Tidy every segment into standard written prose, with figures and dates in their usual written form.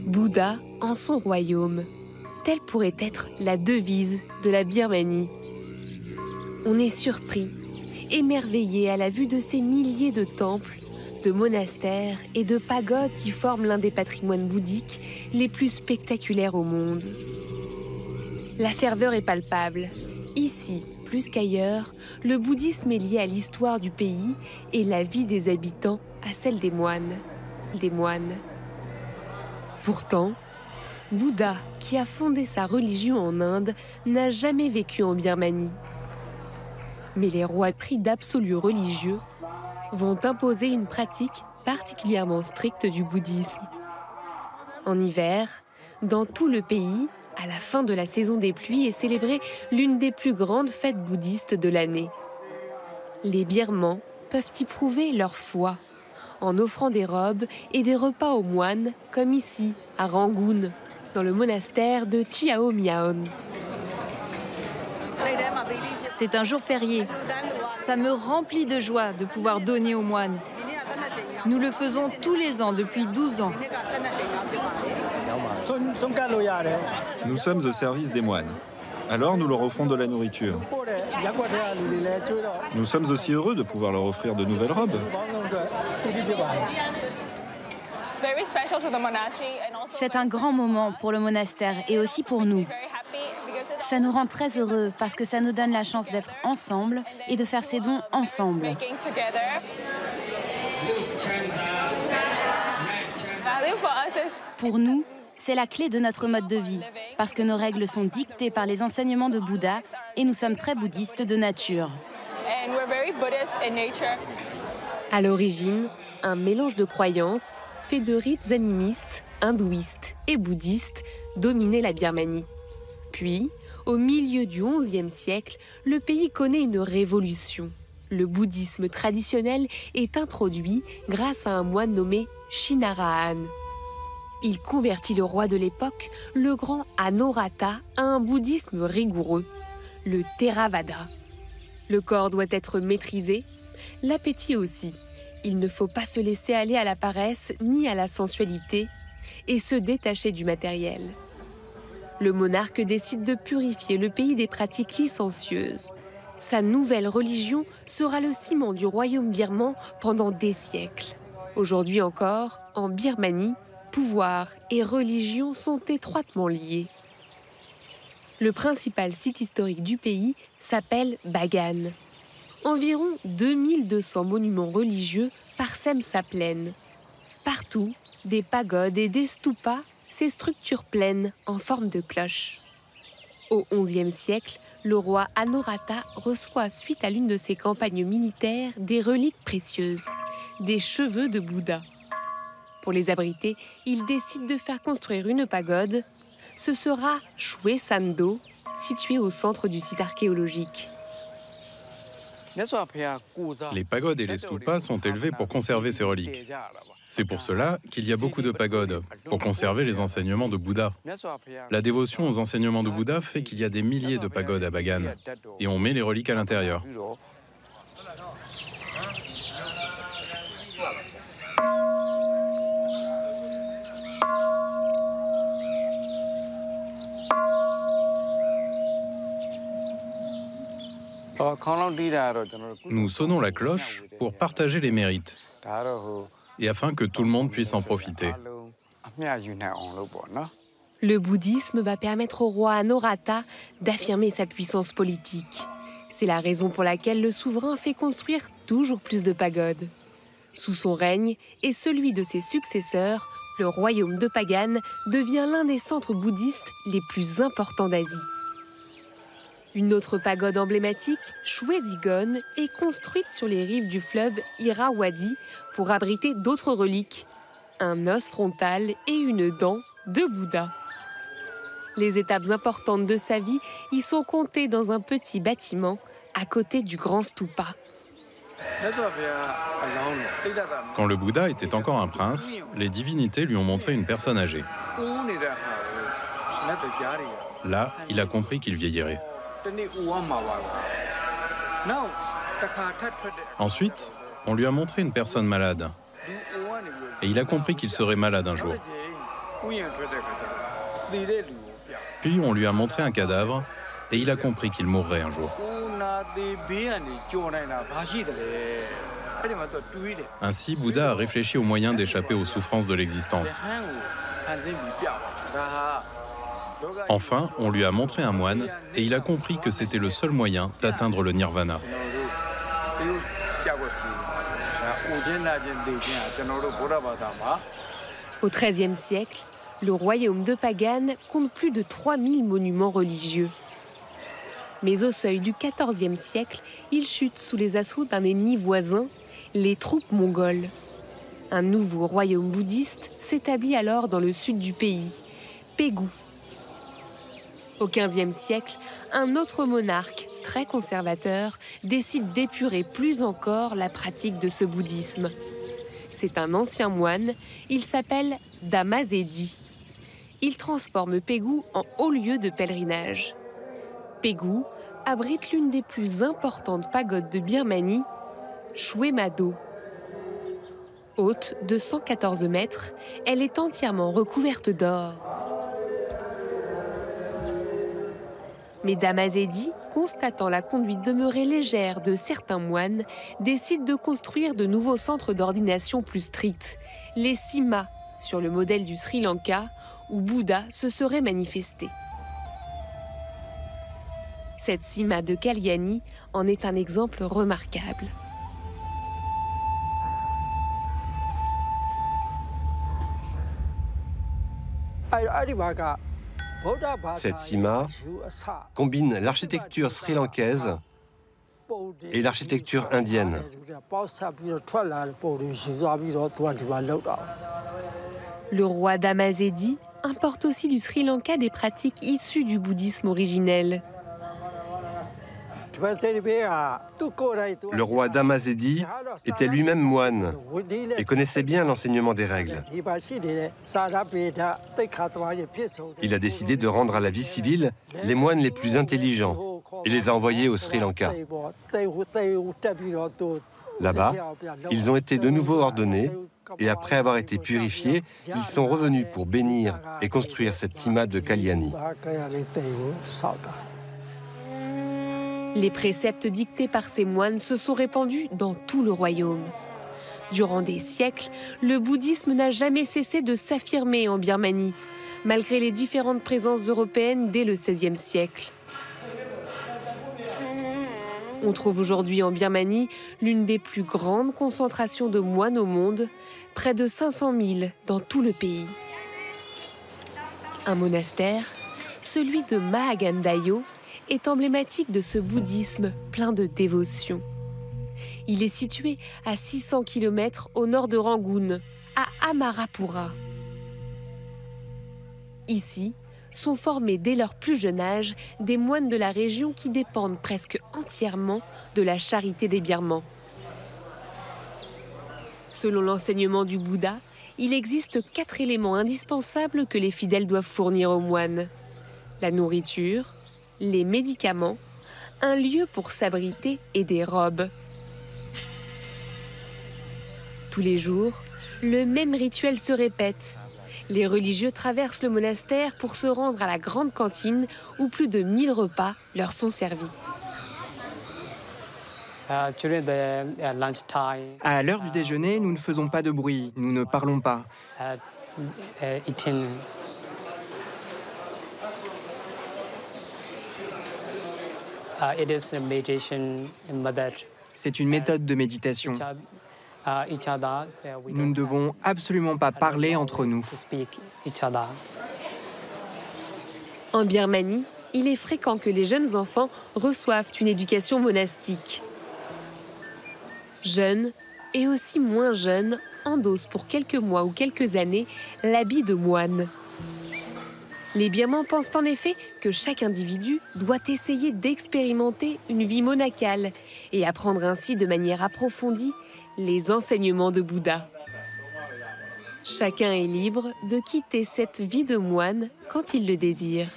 Bouddha en son royaume. Telle pourrait être la devise de la Birmanie. On est surpris, émerveillé à la vue de ces milliers de temples, de monastères et de pagodes qui forment l'un des patrimoines bouddhiques les plus spectaculaires au monde. La ferveur est palpable. Ici, plus qu'ailleurs, le bouddhisme est lié à l'histoire du pays et la vie des habitants à celle des moines. Pourtant, Bouddha, qui a fondé sa religion en Inde, n'a jamais vécu en Birmanie. Mais les rois pris d'absolus religieux vont imposer une pratique particulièrement stricte du bouddhisme. En hiver, dans tout le pays, à la fin de la saison des pluies est célébrée l'une des plus grandes fêtes bouddhistes de l'année. Les Birmans peuvent y prouver leur foi en offrant des robes et des repas aux moines, comme ici, à Rangoon, dans le monastère de Chiao Miaon. C'est un jour férié. Ça me remplit de joie de pouvoir donner aux moines. Nous le faisons tous les ans depuis 12 ans. Nous sommes au service des moines. Alors nous leur offrons de la nourriture. Nous sommes aussi heureux de pouvoir leur offrir de nouvelles robes. C'est un grand moment pour le monastère et aussi pour nous. Ça nous rend très heureux parce que ça nous donne la chance d'être ensemble et de faire ces dons ensemble. Pour nous, c'est la clé de notre mode de vie parce que nos règles sont dictées par les enseignements de Bouddha et nous sommes très bouddhistes de nature. À l'origine, un mélange de croyances fait de rites animistes, hindouistes et bouddhistes dominait la Birmanie. Puis, au milieu du XIe siècle, le pays connaît une révolution. Le bouddhisme traditionnel est introduit grâce à un moine nommé Shinarahan. Il convertit le roi de l'époque, le grand Anorata, à un bouddhisme rigoureux, le Theravada. Le corps doit être maîtrisé, l'appétit aussi. Il ne faut pas se laisser aller à la paresse ni à la sensualité et se détacher du matériel. Le monarque décide de purifier le pays des pratiques licencieuses. Sa nouvelle religion sera le ciment du royaume birman pendant des siècles. Aujourd'hui encore, en Birmanie, pouvoir et religion sont étroitement liés. Le principal site historique du pays s'appelle Bagan. Environ 2200 monuments religieux parsèment sa plaine. Partout, des pagodes et des stupas, ces structures pleines en forme de cloche. Au XIe siècle, le roi Anorata reçoit suite à l'une de ses campagnes militaires des reliques précieuses, des cheveux de Bouddha. Pour les abriter, il décide de faire construire une pagode. Ce sera Chwe Sando, située au centre du site archéologique. Les pagodes et les stupas sont élevés pour conserver ces reliques. C'est pour cela qu'il y a beaucoup de pagodes, pour conserver les enseignements de Bouddha. La dévotion aux enseignements de Bouddha fait qu'il y a des milliers de pagodes à Bagan, et on met les reliques à l'intérieur. Nous sonnons la cloche pour partager les mérites et afin que tout le monde puisse en profiter. Le bouddhisme va permettre au roi Anorata d'affirmer sa puissance politique. C'est la raison pour laquelle le souverain fait construire toujours plus de pagodes. Sous son règne et celui de ses successeurs, le royaume de Pagan devient l'un des centres bouddhistes les plus importants d'Asie. Une autre pagode emblématique, Chwe Zigon, est construite sur les rives du fleuve Irrawaddy pour abriter d'autres reliques, un os frontal et une dent de Bouddha. Les étapes importantes de sa vie y sont comptées dans un petit bâtiment à côté du grand stupa. Quand le Bouddha était encore un prince, les divinités lui ont montré une personne âgée. Là, il a compris qu'il vieillirait. Ensuite, on lui a montré une personne malade. Et il a compris qu'il serait malade un jour. Puis on lui a montré un cadavre et il a compris qu'il mourrait un jour. Ainsi, Bouddha a réfléchi aux moyens d'échapper aux souffrances de l'existence. Enfin, on lui a montré un moine et il a compris que c'était le seul moyen d'atteindre le nirvana. Au XIIIe siècle, le royaume de Pagan compte plus de 3000 monuments religieux. Mais au seuil du XIVe siècle, il chute sous les assauts d'un ennemi voisin, les troupes mongoles. Un nouveau royaume bouddhiste s'établit alors dans le sud du pays, Pégou. Au XVe siècle, un autre monarque, très conservateur, décide d'épurer plus encore la pratique de ce bouddhisme. C'est un ancien moine, il s'appelle Dhammasedi. Il transforme Pégou en haut lieu de pèlerinage. Pégou abrite l'une des plus importantes pagodes de Birmanie, Chouemado. Haute de 114 mètres, elle est entièrement recouverte d'or. Mais Dhammasedi, constatant la conduite demeurée légère de certains moines, décide de construire de nouveaux centres d'ordination plus stricts, les Simas, sur le modèle du Sri Lanka, où Bouddha se serait manifesté. Cette Sima de Kalyani en est un exemple remarquable. Cette Sima combine l'architecture sri-lankaise et l'architecture indienne. Le roi Dhammasedi importe aussi du Sri Lanka des pratiques issues du bouddhisme originel. Le roi Dhammasedi était lui-même moine et connaissait bien l'enseignement des règles. Il a décidé de rendre à la vie civile les moines les plus intelligents et les a envoyés au Sri Lanka. Là-bas, ils ont été de nouveau ordonnés et après avoir été purifiés, ils sont revenus pour bénir et construire cette Sima de Kalyani. Les préceptes dictés par ces moines se sont répandus dans tout le royaume. Durant des siècles, le bouddhisme n'a jamais cessé de s'affirmer en Birmanie, malgré les différentes présences européennes dès le XVIe siècle. On trouve aujourd'hui en Birmanie l'une des plus grandes concentrations de moines au monde, près de 500 000 dans tout le pays. Un monastère, celui de Mahagan Dayo, est emblématique de ce bouddhisme plein de dévotion. Il est situé à 600 km au nord de Rangoon, à Amarapura. Ici sont formés dès leur plus jeune âge des moines de la région qui dépendent presque entièrement de la charité des Birmans. Selon l'enseignement du Bouddha, il existe 4 éléments indispensables que les fidèles doivent fournir aux moines: la nourriture, les médicaments, un lieu pour s'abriter et des robes. Tous les jours, le même rituel se répète. Les religieux traversent le monastère pour se rendre à la grande cantine où plus de 1000 repas leur sont servis. À l'heure du déjeuner, nous ne faisons pas de bruit, nous ne parlons pas. C'est une méthode de méditation. Nous ne devons absolument pas parler entre nous. En Birmanie, il est fréquent que les jeunes enfants reçoivent une éducation monastique. Jeunes et aussi moins jeunes endossent pour quelques mois ou quelques années l'habit de moine. Les Birmans pensent en effet que chaque individu doit essayer d'expérimenter une vie monacale et apprendre ainsi de manière approfondie les enseignements de Bouddha. Chacun est libre de quitter cette vie de moine quand il le désire.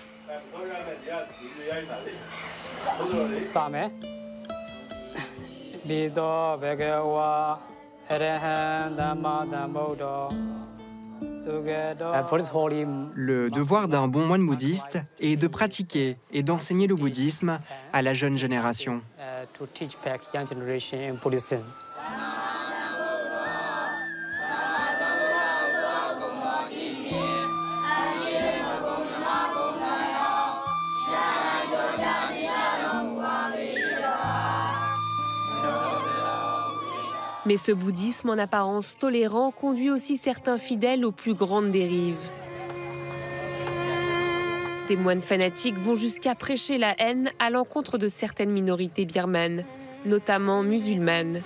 Le devoir d'un bon moine bouddhiste est de pratiquer et d'enseigner le bouddhisme à la jeune génération. Mais ce bouddhisme en apparence tolérant conduit aussi certains fidèles aux plus grandes dérives. Des moines fanatiques vont jusqu'à prêcher la haine à l'encontre de certaines minorités birmanes, notamment musulmanes.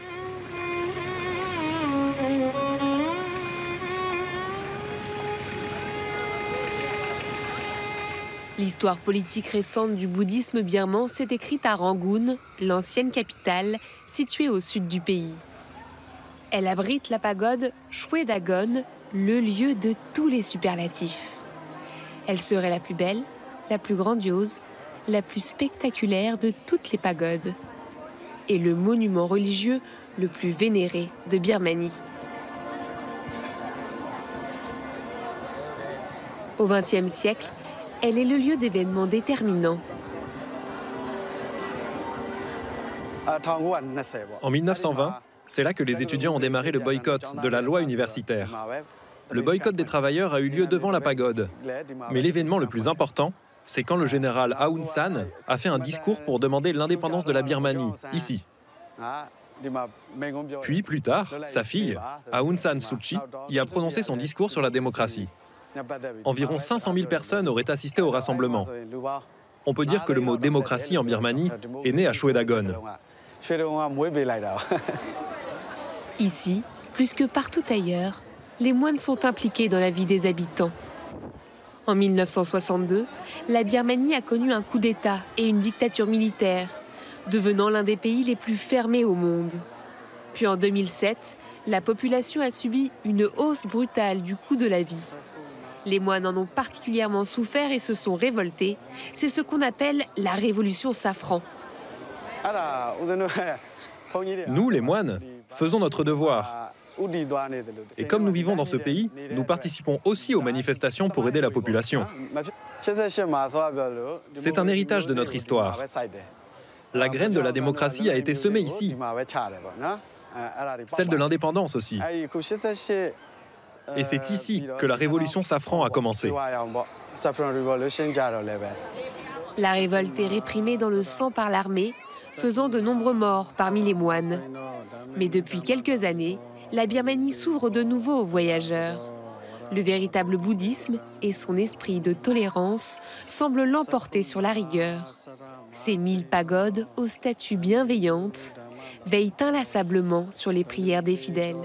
L'histoire politique récente du bouddhisme birman s'est écrite à Rangoon, l'ancienne capitale, située au sud du pays. Elle abrite la pagode Shwe Dagon, le lieu de tous les superlatifs. Elle serait la plus belle, la plus grandiose, la plus spectaculaire de toutes les pagodes. Et le monument religieux le plus vénéré de Birmanie. Au XXe siècle, elle est le lieu d'événements déterminants. En 1920, c'est là que les étudiants ont démarré le boycott de la loi universitaire. Le boycott des travailleurs a eu lieu devant la pagode. Mais l'événement le plus important, c'est quand le général Aung San a fait un discours pour demander l'indépendance de la Birmanie, ici. Puis, plus tard, sa fille, Aung San Suu Kyi, y a prononcé son discours sur la démocratie. Environ 500 000 personnes auraient assisté au rassemblement. On peut dire que le mot « démocratie » en Birmanie est né à Shwe Dagon. Ici, plus que partout ailleurs, les moines sont impliqués dans la vie des habitants. En 1962, la Birmanie a connu un coup d'État et une dictature militaire, devenant l'un des pays les plus fermés au monde. Puis en 2007, la population a subi une hausse brutale du coût de la vie. Les moines en ont particulièrement souffert et se sont révoltés. C'est ce qu'on appelle la révolution safran. Nous, les moines, faisons notre devoir. Et comme nous vivons dans ce pays, nous participons aussi aux manifestations pour aider la population. C'est un héritage de notre histoire. La graine de la démocratie a été semée ici. Celle de l'indépendance aussi. Et c'est ici que la révolution safran a commencé. La révolte est réprimée dans le sang par l'armée, faisant de nombreux morts parmi les moines. Mais depuis quelques années, la Birmanie s'ouvre de nouveau aux voyageurs. Le véritable bouddhisme et son esprit de tolérance semblent l'emporter sur la rigueur. Ces 1000 pagodes aux statues bienveillantes veillent inlassablement sur les prières des fidèles.